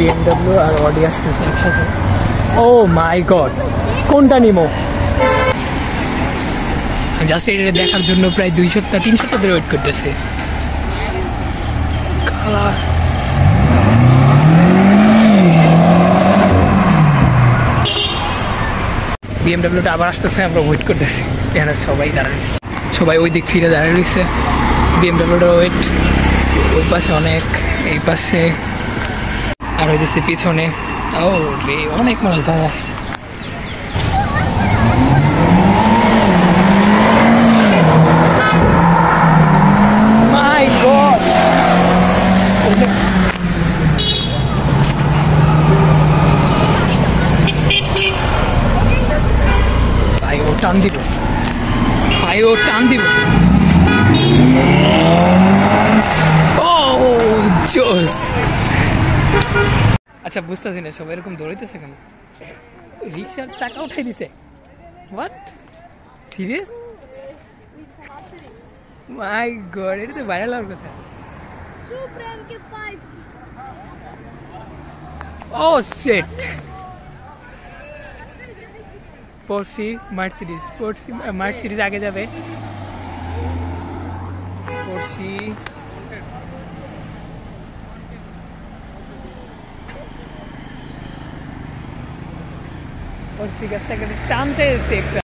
BMW আর Audi আসতেছে একসাথে। ও মাই god, কোনটা নিমো? জাস্ট এটা দেখার জন্য প্রায় 2 সপ্তাহ 3 সপ্তাহ ধরে ওয়েট করতেছে। বিএমডব্লিউটা আবার আসতেছে, আমরা ওয়েট করতেছি। এখানে সবাই দাঁড়াইছে, সবাই ওই দিক ফিরে দাঁড়িয়ে রয়েছে। বিএমডব্লিউটা ওয়েট, ওই পাশে অনেক, এই পাশে আর হইতেছে পিছনে। ও রে, অনেক মানুষ দাঁড়িয়ে আছে। মাই গড, ভাই ও টান দিব, ভাই ও টান দিব। ও জোস। আচ্ছা বুঝতেছি না সবাই এরকম দৌড়াইতেছে কেন? রিক্সার চাকা উঠাই দিছে। What, serious? মাই গড, এটা তো ভাইরাল হওয়ার কথা। ও শিট, পোর্সি মার্সিডিজ, মার্সিডিজ আগে যাবে। পোর্সি কাছ থেকে টান চাইছে একটা।